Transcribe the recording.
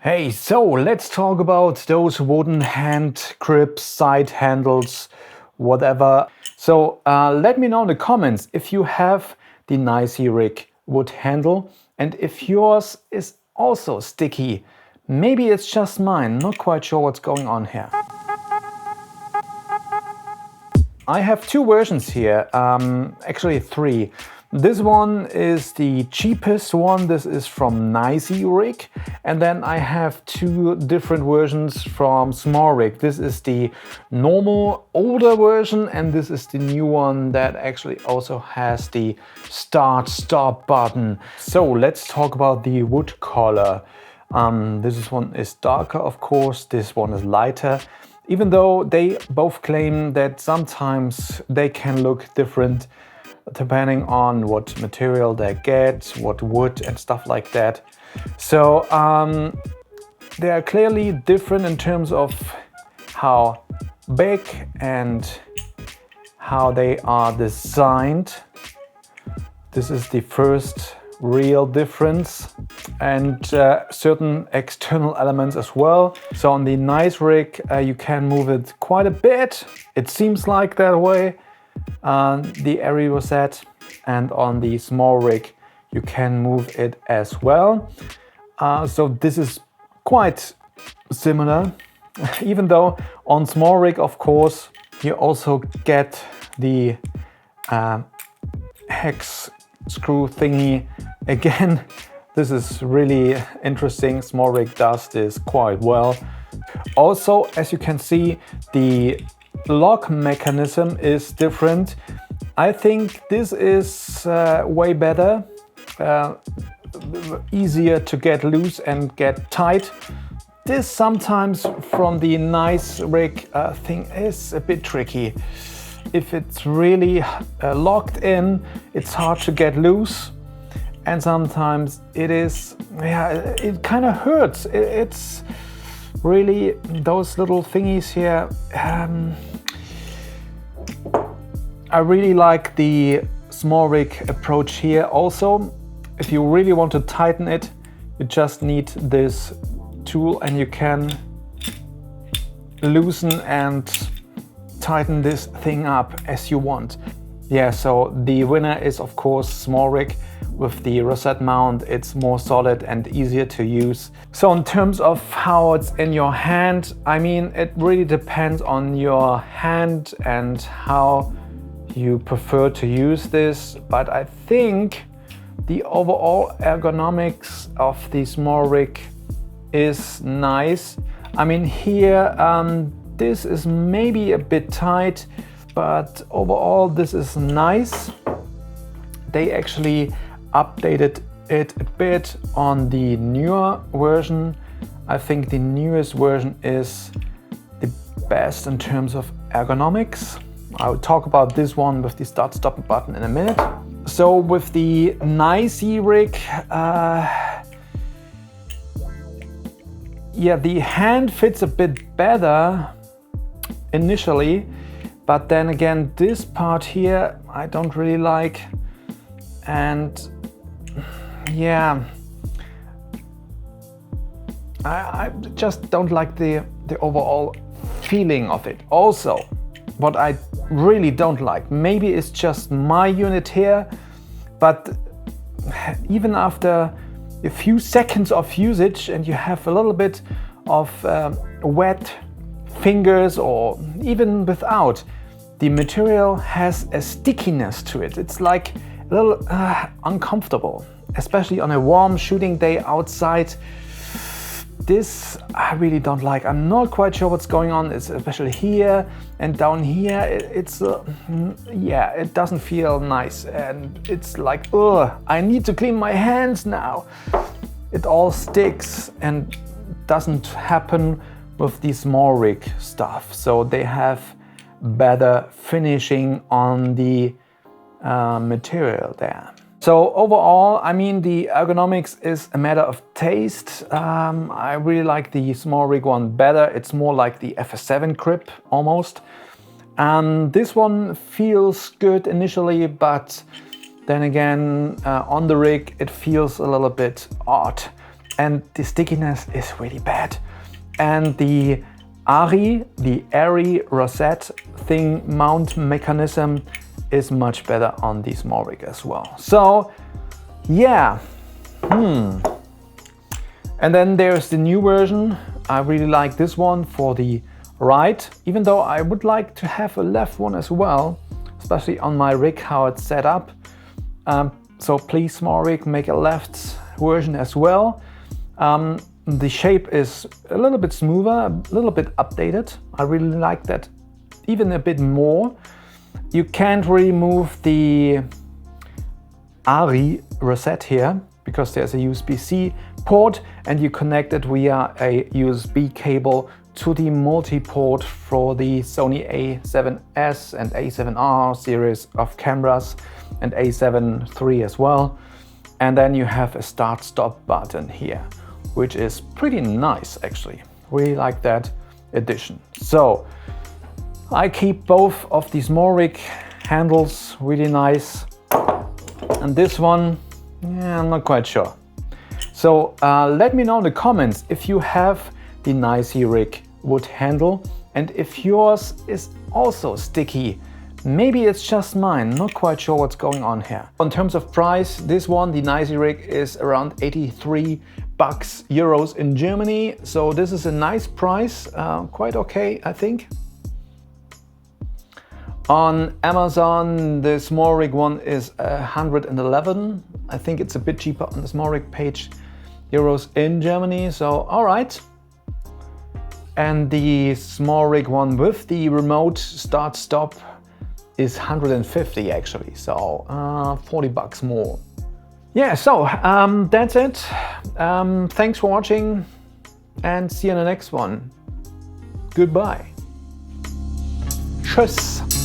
Hey, so let's talk about those wooden hand grips, side handles, whatever. So let me know in the comments if you have the NICEYRIG wood handle and if yours is also sticky. Maybe it's just mine, not quite sure what's going on here. I have two versions here, actually three. This one is the cheapest one, this is from NICEYRIG, and then I have two different versions from SmallRig. This is the normal older version and this is the new one that actually also has the start-stop button. So let's talk about the wood color. This one is darker, of course, this one is lighter. Even though they both claim that sometimes they can look different depending on what material they get, what wood and stuff like that. So they are clearly different in terms of how big and how they are designed. This is the first real difference, and certain external elements as well. So on the NICEYRIG you can move it quite a bit, it seems like that way, the Arri Rosette, and on the SmallRig you can move it as well. So this is quite similar, even though on SmallRig of course you also get the hex screw thingy. Again, this is really interesting. SmallRig does this quite well. Also, as you can see, the lock mechanism is different. I think this is way better, easier to get loose and get tight. This sometimes from the NICEYRIG thing is a bit tricky. If it's really locked in, it's hard to get loose, and sometimes it is, it kind of hurts. It's really those little thingies here. I really like the SmallRig approach here. Also, if you really want to tighten it, you just need this tool and you can loosen and tighten this thing up as you want. Yeah, so the winner is of course SmallRig. With the Rosette mount it's more solid and easier to use. So in terms of how it's in your hand, I mean, it really depends on your hand and how you prefer to use this, but I think the overall ergonomics of the SmallRig is nice. I mean, here this is maybe a bit tight, but overall this is nice. They actually updated it a bit on the newer version. I think the newest version is the best in terms of ergonomics. I will talk about this one with the start-stop button in a minute. So with the NICEYRIG, yeah, the hand fits a bit better initially, but then again this part here I don't really like, and yeah, I just don't like the overall feeling of it. Also, what I really don't like, maybe it's just my unit here, but even after a few seconds of usage and you have a little bit of wet fingers or even without, the material has a stickiness to it. It's like a little uncomfortable, especially on a warm shooting day outside. This I really don't like. I'm not quite sure what's going on, it's especially here and down here. It's yeah, it doesn't feel nice and it's like, I need to clean my hands now. It all sticks and doesn't happen with the SmallRig stuff. So they have better finishing on the material there. So overall, I mean, the ergonomics is a matter of taste. I really like the SmallRig one better. It's more like the FS7 grip almost. This one feels good initially, but then again, on the rig, it feels a little bit odd. and the stickiness is really bad. And the Arri Rosette thing mount mechanism is much better on the SmallRig as well. So yeah, And then there's the new version. I really like this one for the right, even though I would like to have a left one as well, especially on my rig, how it's set up. So please, SmallRig, make a left version as well. The shape is a little bit smoother, a little bit updated. I really like that even a bit more. You can't remove the Arri Rosette here because there's a USB-C port and you connect it via a USB cable to the multi-port for the Sony a7S and a7R series of cameras and a7 III as well. And then you have a start-stop button here, which is pretty nice actually. Really like that addition. So I keep both of these SmallRig handles, really nice. And this one, yeah, I'm not quite sure. So let me know in the comments if you have the NICEYRIG wood handle and if yours is also sticky. Maybe it's just mine, not quite sure what's going on here. In terms of price, this one, the NICEYRIG, is around 83 euros in Germany. So this is a nice price, quite okay, I think. On Amazon, the SmallRig one is 111. I think it's a bit cheaper on the SmallRig page, euros in Germany, so all right. And the SmallRig one with the remote start-stop is 150 actually, so 40 bucks more. Yeah, so that's it. Thanks for watching and see you in the next one. Goodbye. Tschüss.